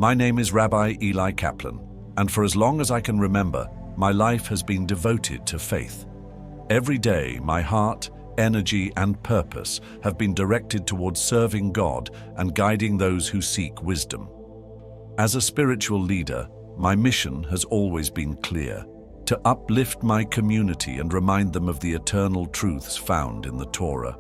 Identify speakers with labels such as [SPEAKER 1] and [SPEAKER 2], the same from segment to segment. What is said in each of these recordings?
[SPEAKER 1] My name is Rabbi Eli Kaplan, and for as long as I can remember, my life has been devoted to faith. Every day, my heart, energy, and purpose have been directed towards serving God and guiding those who seek wisdom. As a spiritual leader, my mission has always been clear: to uplift my community and remind them of the eternal truths found in the Torah.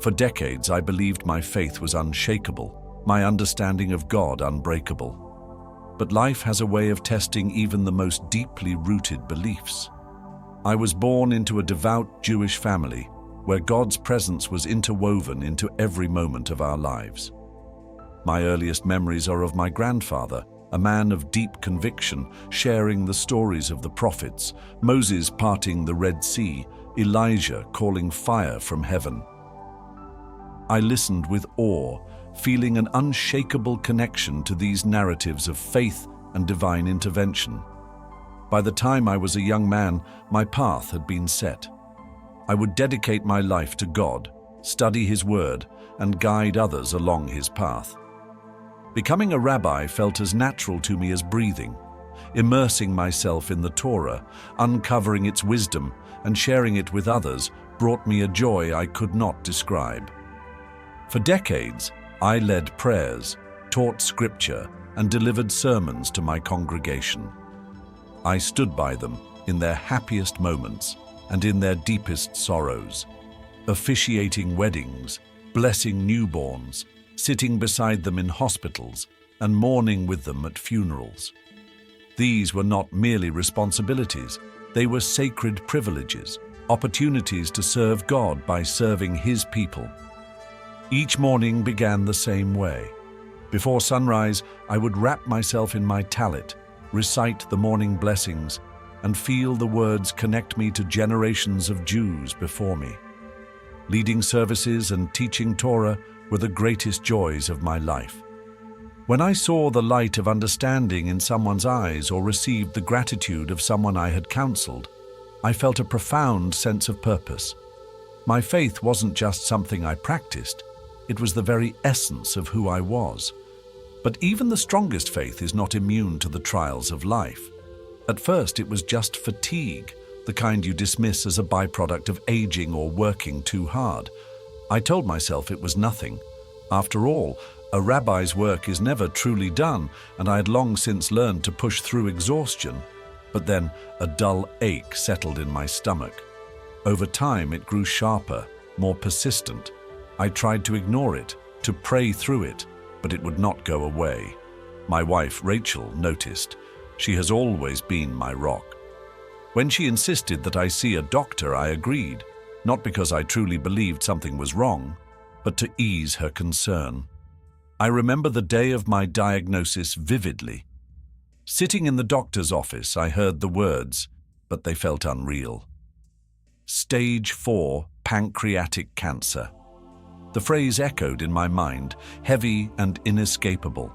[SPEAKER 1] For decades, I believed my faith was unshakable, my understanding of God unbreakable. But life has a way of testing even the most deeply rooted beliefs. I was born into a devout Jewish family where God's presence was interwoven into every moment of our lives. My earliest memories are of my grandfather, a man of deep conviction, sharing the stories of the prophets, Moses parting the Red Sea, Elijah calling fire from heaven. I listened with awe, feeling an unshakable connection to these narratives of faith and divine intervention. By the time I was a young man, my path had been set. I would dedicate my life to God, study His Word, and guide others along His path. Becoming a rabbi felt as natural to me as breathing. Immersing myself in the Torah, uncovering its wisdom, and sharing it with others brought me a joy I could not describe. For decades, I led prayers, taught scripture, and delivered sermons to my congregation. I stood by them in their happiest moments and in their deepest sorrows, officiating weddings, blessing newborns, sitting beside them in hospitals, and mourning with them at funerals. These were not merely responsibilities, they were sacred privileges, opportunities to serve God by serving His people. Each morning began the same way. Before sunrise, I would wrap myself in my tallit, recite the morning blessings, and feel the words connect me to generations of Jews before me. Leading services and teaching Torah were the greatest joys of my life. When I saw the light of understanding in someone's eyes or received the gratitude of someone I had counseled, I felt a profound sense of purpose. My faith wasn't just something I practiced, it was the very essence of who I was. But even the strongest faith is not immune to the trials of life. At first, it was just fatigue, the kind you dismiss as a byproduct of aging or working too hard. I told myself it was nothing. After all, a rabbi's work is never truly done, and I had long since learned to push through exhaustion. But then a dull ache settled in my stomach. Over time, it grew sharper, more persistent. I tried to ignore it, to pray through it, but it would not go away. My wife, Rachel, noticed. She has always been my rock. When she insisted that I see a doctor, I agreed, not because I truly believed something was wrong, but to ease her concern. I remember the day of my diagnosis vividly. Sitting in the doctor's office, I heard the words, but they felt unreal. Stage 4 pancreatic cancer. The phrase echoed in my mind, heavy and inescapable.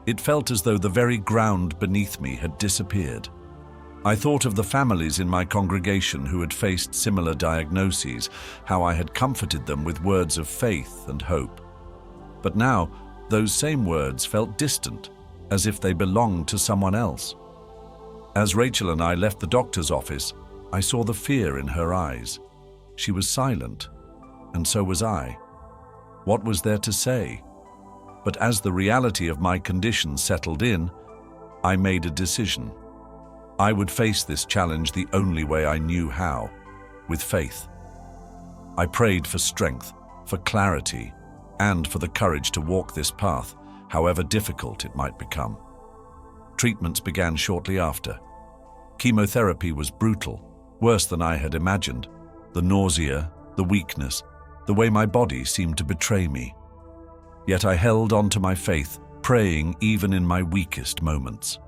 [SPEAKER 1] It felt as though the very ground beneath me had disappeared. I thought of the families in my congregation who had faced similar diagnoses, how I had comforted them with words of faith and hope. But now, those same words felt distant, as if they belonged to someone else. As Rachel and I left the doctor's office, I saw the fear in her eyes. She was silent, and so was I. What was there to say? But as the reality of my condition settled in, I made a decision. I would face this challenge the only way I knew how, with faith. I prayed for strength, for clarity, and for the courage to walk this path, however difficult it might become. Treatments began shortly after. Chemotherapy was brutal, worse than I had imagined. The nausea, the weakness, the way my body seemed to betray me. Yet I held on to my faith, praying even in my weakest moments.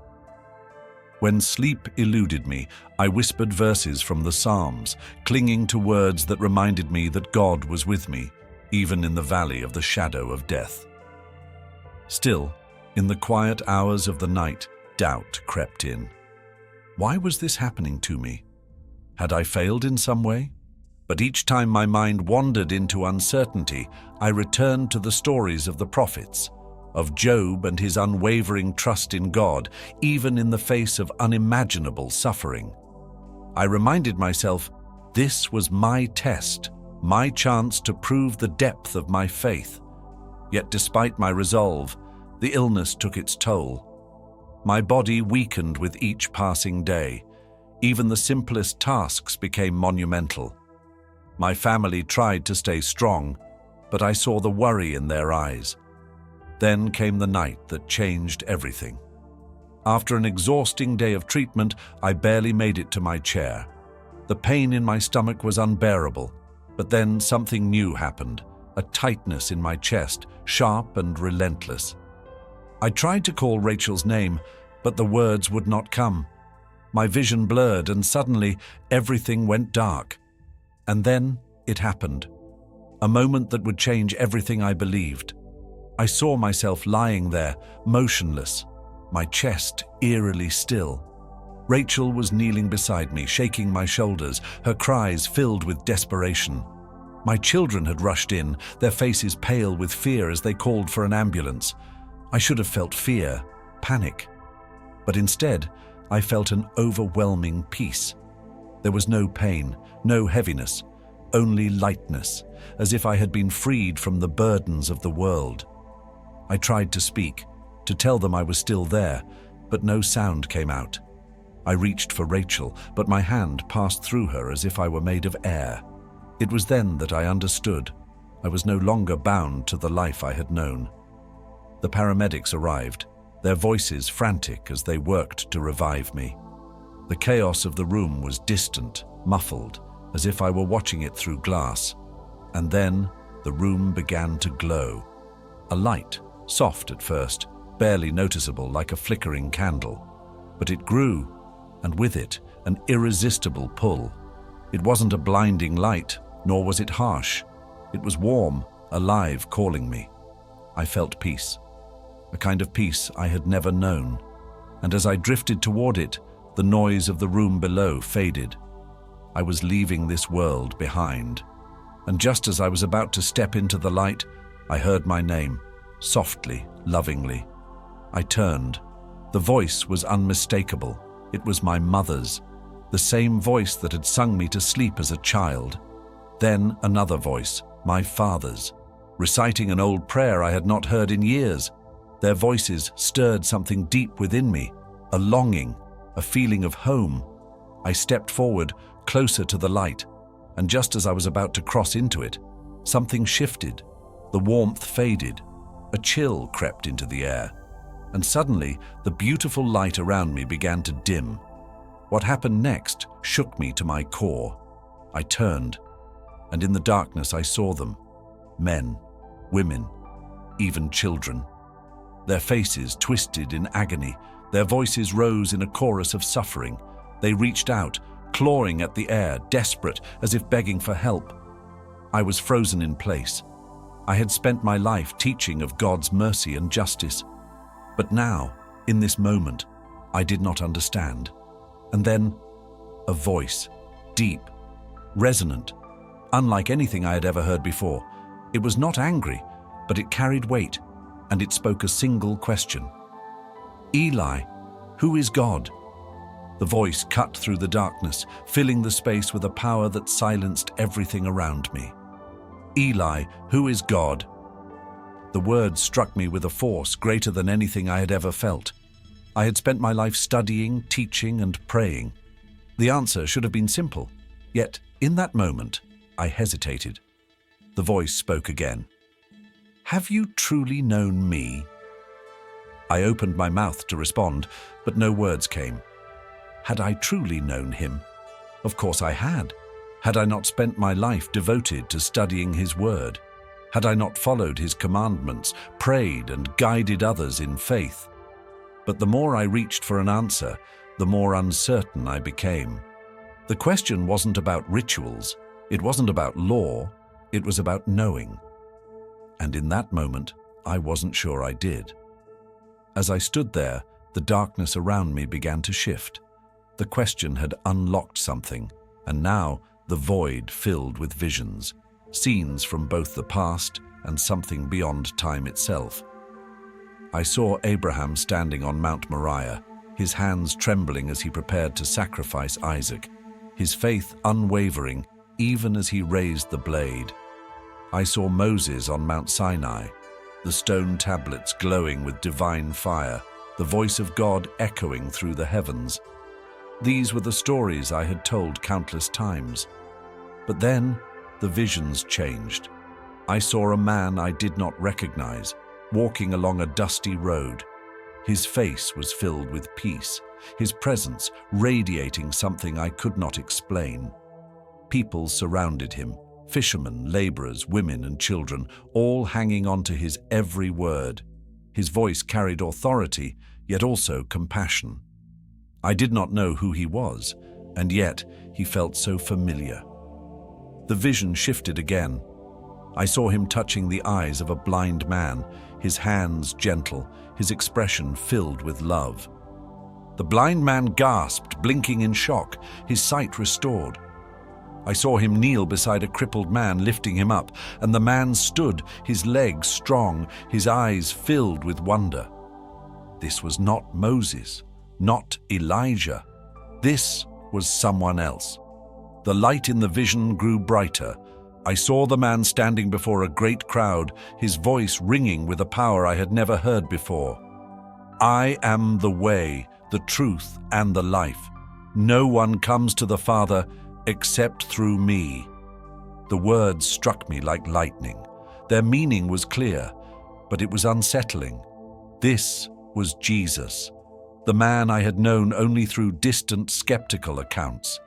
[SPEAKER 1] When sleep eluded me, I whispered verses from the Psalms, clinging to words that reminded me that God was with me, even in the valley of the shadow of death. Still, in the quiet hours of the night, doubt crept in. Why was this happening to me? Had I failed in some way? But each time my mind wandered into uncertainty, I returned to the stories of the prophets, of Job and his unwavering trust in God, even in the face of unimaginable suffering. I reminded myself, this was my test, my chance to prove the depth of my faith. Yet despite my resolve, the illness took its toll. My body weakened with each passing day. Even the simplest tasks became monumental. My family tried to stay strong, but I saw the worry in their eyes. Then came the night that changed everything. After an exhausting day of treatment, I barely made it to my chair. The pain in my stomach was unbearable, but then something new happened, a tightness in my chest, sharp and relentless. I tried to call Rachel's name, but the words would not come. My vision blurred, and suddenly everything went dark. And then it happened. A moment that would change everything I believed. I saw myself lying there, motionless, my chest eerily still. Rachel was kneeling beside me, shaking my shoulders, her cries filled with desperation. My children had rushed in, their faces pale with fear as they called for an ambulance. I should have felt fear, panic. But instead, I felt an overwhelming peace. There was no pain, no heaviness, only lightness, as if I had been freed from the burdens of the world. I tried to speak, to tell them I was still there, but no sound came out. I reached for Rachel, but my hand passed through her as if I were made of air. It was then that I understood. I was no longer bound to the life I had known. The paramedics arrived, their voices frantic as they worked to revive me. The chaos of the room was distant, muffled, as if I were watching it through glass. And then the room began to glow. A light, soft at first, barely noticeable like a flickering candle. But it grew, and with it, an irresistible pull. It wasn't a blinding light, nor was it harsh. It was warm, alive, calling me. I felt peace. A kind of peace I had never known. And as I drifted toward it, the noise of the room below faded. I was leaving this world behind. And just as I was about to step into the light, I heard my name, softly, lovingly. I turned. The voice was unmistakable. It was my mother's, the same voice that had sung me to sleep as a child. Then another voice, my father's, reciting an old prayer I had not heard in years. Their voices stirred something deep within me, a longing, a feeling of home. I stepped forward, closer to the light, and just as I was about to cross into it, something shifted. The warmth faded. A chill crept into the air. And suddenly, the beautiful light around me began to dim. What happened next shook me to my core. I turned, and in the darkness I saw them. Men, women, even children. Their faces twisted in agony. Their voices rose in a chorus of suffering. They reached out, clawing at the air, desperate, as if begging for help. I was frozen in place. I had spent my life teaching of God's mercy and justice. But now, in this moment, I did not understand. And then, a voice, deep, resonant, unlike anything I had ever heard before. It was not angry, but it carried weight, and it spoke a single question. Eli, who is God? The voice cut through the darkness, filling the space with a power that silenced everything around me. Eli, who is God? The words struck me with a force greater than anything I had ever felt. I had spent my life studying, teaching, and praying. The answer should have been simple, yet in that moment, I hesitated. The voice spoke again. Have you truly known me? I opened my mouth to respond, but no words came. Had I truly known him? Of course I had. Had I not spent my life devoted to studying his word? Had I not followed his commandments, prayed and guided others in faith? But the more I reached for an answer, the more uncertain I became. The question wasn't about rituals, it wasn't about law, it was about knowing. And in that moment, I wasn't sure I did. As I stood there, the darkness around me began to shift. The question had unlocked something, and now the void filled with visions, scenes from both the past and something beyond time itself. I saw Abraham standing on Mount Moriah, his hands trembling as he prepared to sacrifice Isaac, his faith unwavering even as he raised the blade. I saw Moses on Mount Sinai, the stone tablets glowing with divine fire, the voice of God echoing through the heavens. These were the stories I had told countless times. But then the visions changed. I saw a man I did not recognize, walking along a dusty road. His face was filled with peace, his presence radiating something I could not explain. People surrounded him, fishermen, laborers, women and children, all hanging on to his every word. His voice carried authority, yet also compassion. I did not know who he was, and yet he felt so familiar. The vision shifted again. I saw him touching the eyes of a blind man, his hands gentle, his expression filled with love. The blind man gasped, blinking in shock, his sight restored. I saw him kneel beside a crippled man, lifting him up, and the man stood, his legs strong, his eyes filled with wonder. This was not Moses, not Elijah. This was someone else. The light in the vision grew brighter. I saw the man standing before a great crowd, his voice ringing with a power I had never heard before. I am the way, the truth, and the life. No one comes to the Father except through me. The words struck me like lightning. Their meaning was clear, but it was unsettling. This was Jesus, the man I had known only through distant, skeptical accounts.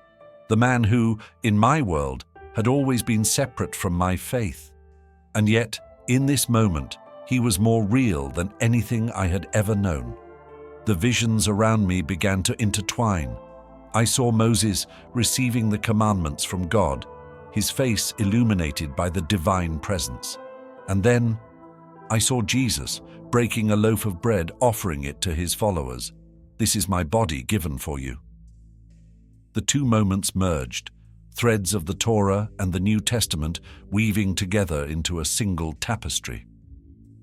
[SPEAKER 1] The man who, in my world, had always been separate from my faith. And yet, in this moment, he was more real than anything I had ever known. The visions around me began to intertwine. I saw Moses receiving the commandments from God, his face illuminated by the divine presence. And then I saw Jesus breaking a loaf of bread, offering it to his followers. This is my body given for you. The two moments merged, threads of the Torah and the New Testament weaving together into a single tapestry.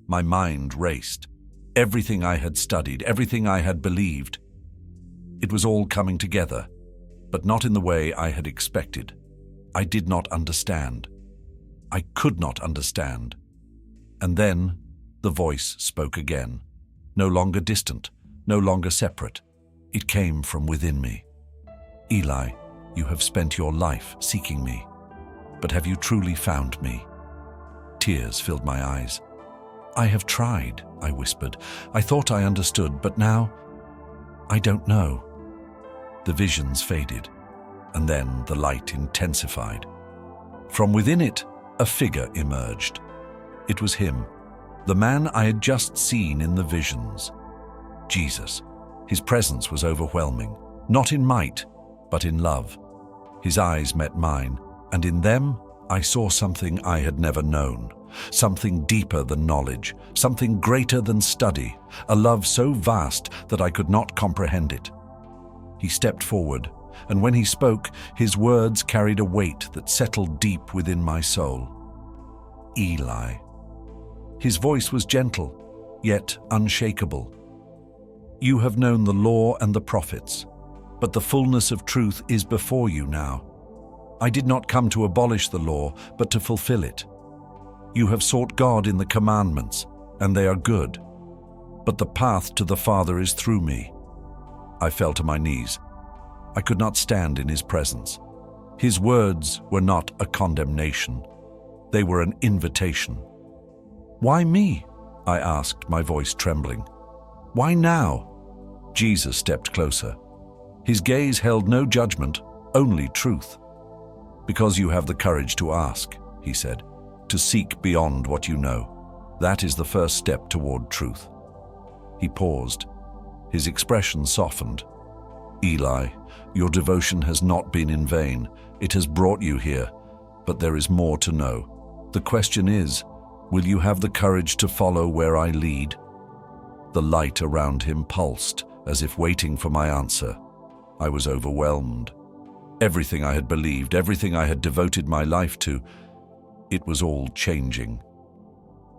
[SPEAKER 1] My mind raced. Everything I had studied, everything I had believed. It was all coming together, but not in the way I had expected. I did not understand. I could not understand. And then the voice spoke again, no longer distant, no longer separate. It came from within me. Eli, you have spent your life seeking me, but have you truly found me? Tears filled my eyes. I have tried, I whispered. I thought I understood, but now I don't know. The visions faded, and then the light intensified. From within it, a figure emerged. It was him, the man I had just seen in the visions. Jesus. His presence was overwhelming, not in might, but in love. His eyes met mine, and in them I saw something I had never known, something deeper than knowledge, something greater than study, a love so vast that I could not comprehend it. He stepped forward, and when he spoke, his words carried a weight that settled deep within my soul. Eli. His voice was gentle, yet unshakable. You have known the law and the prophets, but the fullness of truth is before you now. I did not come to abolish the law, but to fulfill it. You have sought God in the commandments, and they are good. But the path to the Father is through me. I fell to my knees. I could not stand in his presence. His words were not a condemnation. They were an invitation. Why me? I asked, my voice trembling. Why now? Jesus stepped closer. His gaze held no judgment, only truth. Because you have the courage to ask, he said, to seek beyond what you know. That is the first step toward truth. He paused. His expression softened. Eli, your devotion has not been in vain. It has brought you here, but there is more to know. The question is, will you have the courage to follow where I lead? The light around him pulsed, as if waiting for my answer. I was overwhelmed. Everything I had believed, everything I had devoted my life to, it was all changing.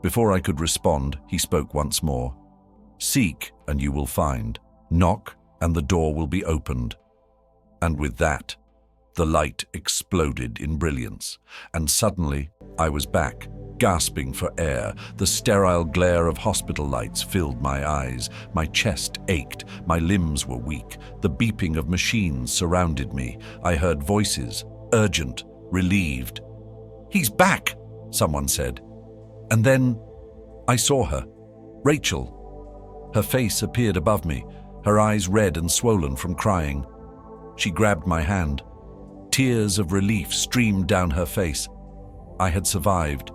[SPEAKER 1] Before I could respond, he spoke once more. Seek, and you will find. Knock, and the door will be opened. And with that, the light exploded in brilliance, and suddenly I was back, gasping for air. The sterile glare of hospital lights filled my eyes. My chest ached, my limbs were weak. The beeping of machines surrounded me. I heard voices, urgent, relieved. "He's back," someone said. And then I saw her, Rachel. Her face appeared above me, her eyes red and swollen from crying. She grabbed my hand. Tears of relief streamed down her face. I had survived.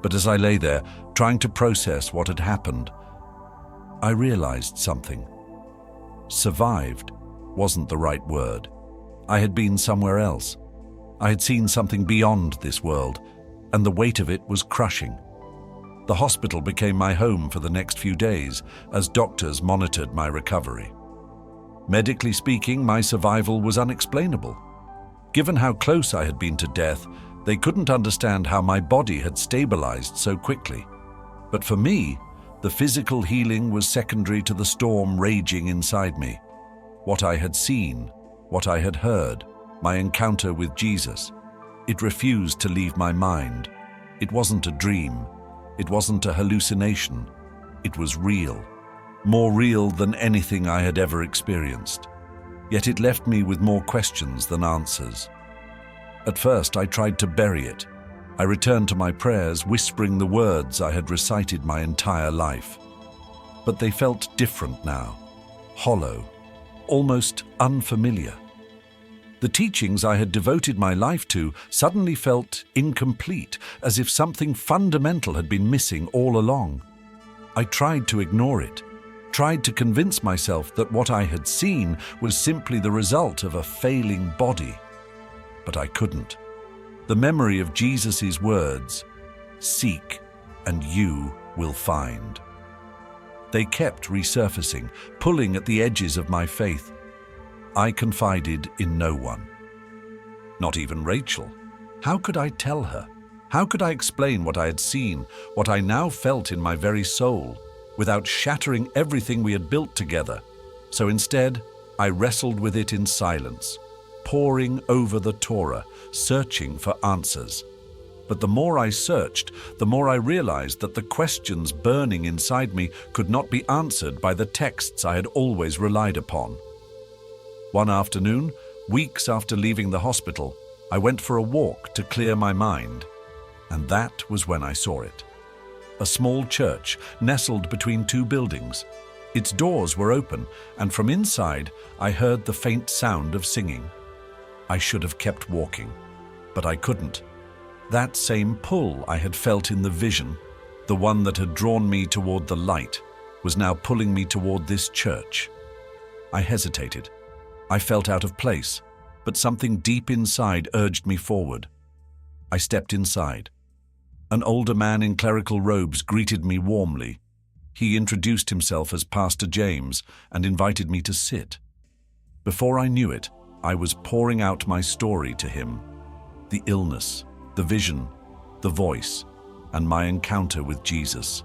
[SPEAKER 1] But as I lay there, trying to process what had happened, I realized something. Survived wasn't the right word. I had been somewhere else. I had seen something beyond this world, and the weight of it was crushing. The hospital became my home for the next few days as doctors monitored my recovery. Medically speaking, my survival was unexplainable. Given how close I had been to death, they couldn't understand how my body had stabilized so quickly. But for me, the physical healing was secondary to the storm raging inside me. What I had seen, what I had heard, my encounter with Jesus, it refused to leave my mind. It wasn't a dream. It wasn't a hallucination. It was real. More real than anything I had ever experienced. Yet it left me with more questions than answers. At first, I tried to bury it. I returned to my prayers, whispering the words I had recited my entire life. But they felt different now, hollow, almost unfamiliar. The teachings I had devoted my life to suddenly felt incomplete, as if something fundamental had been missing all along. I tried to ignore it, tried to convince myself that what I had seen was simply the result of a failing body. But I couldn't. The memory of Jesus' words, "Seek, and you will find." They kept resurfacing, pulling at the edges of my faith. I confided in no one. Not even Rachel. How could I tell her? How could I explain what I had seen, what I now felt in my very soul, without shattering everything we had built together? So instead, I wrestled with it in silence, poring over the Torah, searching for answers. But the more I searched, the more I realized that the questions burning inside me could not be answered by the texts I had always relied upon. One afternoon, weeks after leaving the hospital, I went for a walk to clear my mind. And that was when I saw it. A small church nestled between two buildings. Its doors were open, and from inside I heard the faint sound of singing. I should have kept walking, but I couldn't. That same pull I had felt in the vision, the one that had drawn me toward the light, was now pulling me toward this church. I hesitated. I felt out of place, but something deep inside urged me forward. I stepped inside. An older man in clerical robes greeted me warmly. He introduced himself as Pastor James and invited me to sit. Before I knew it, I was pouring out my story to him. The illness, the vision, the voice, and my encounter with Jesus.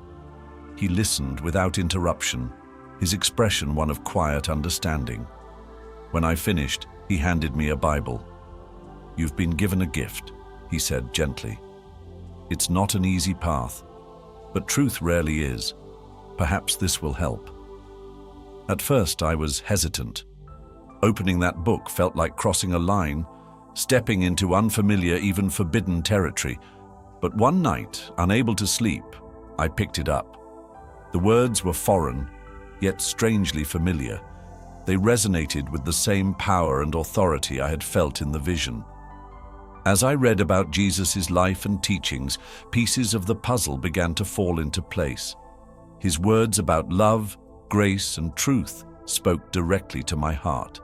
[SPEAKER 1] He listened without interruption, his expression one of quiet understanding. When I finished, he handed me a Bible. "You've been given a gift," he said gently. "It's not an easy path, but truth rarely is. Perhaps this will help." At first, I was hesitant. Opening that book felt like crossing a line, stepping into unfamiliar, even forbidden territory. But one night, unable to sleep, I picked it up. The words were foreign, yet strangely familiar. They resonated with the same power and authority I had felt in the vision. As I read about Jesus' life and teachings, pieces of the puzzle began to fall into place. His words about love, grace, and truth spoke directly to my heart,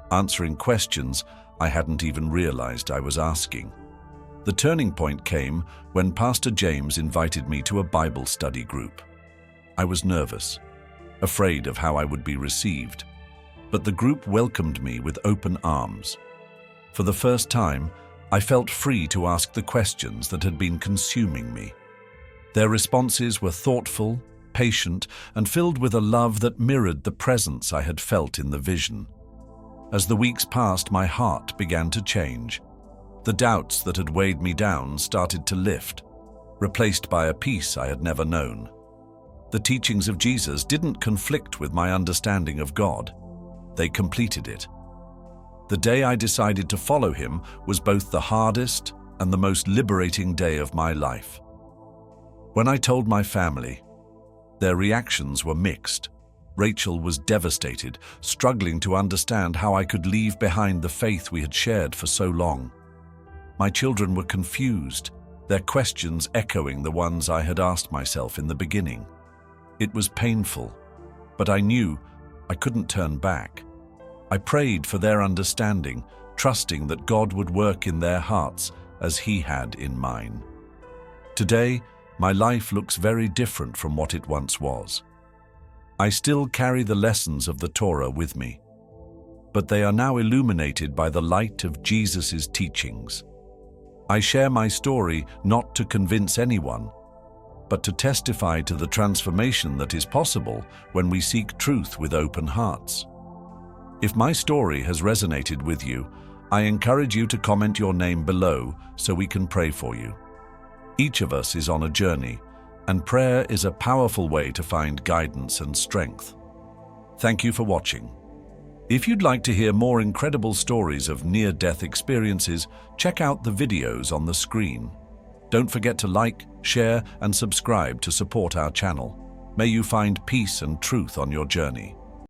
[SPEAKER 1] answering questions I hadn't even realized I was asking. The turning point came when Pastor James invited me to a Bible study group. I was nervous, afraid of how I would be received. But the group welcomed me with open arms. For the first time, I felt free to ask the questions that had been consuming me. Their responses were thoughtful, patient, and filled with a love that mirrored the presence I had felt in the vision. As the weeks passed, my heart began to change. The doubts that had weighed me down started to lift, replaced by a peace I had never known. The teachings of Jesus didn't conflict with my understanding of God. They completed it. The day I decided to follow him was both the hardest and the most liberating day of my life. When I told my family, their reactions were mixed. Rachel was devastated, struggling to understand how I could leave behind the faith we had shared for so long. My children were confused, their questions echoing the ones I had asked myself in the beginning. It was painful, but I knew I couldn't turn back. I prayed for their understanding, trusting that God would work in their hearts as he had in mine. Today, my life looks very different from what it once was. I still carry the lessons of the Torah with me, but they are now illuminated by the light of Jesus' teachings. I share my story not to convince anyone, but to testify to the transformation that is possible when we seek truth with open hearts. If my story has resonated with you, I encourage you to comment your name below so we can pray for you. Each of us is on a journey, and prayer is a powerful way to find guidance and strength. Thank you for watching. If you'd like to hear more incredible stories of near-death experiences, check out the videos on the screen. Don't forget to like, share, and subscribe to support our channel. May you find peace and truth on your journey.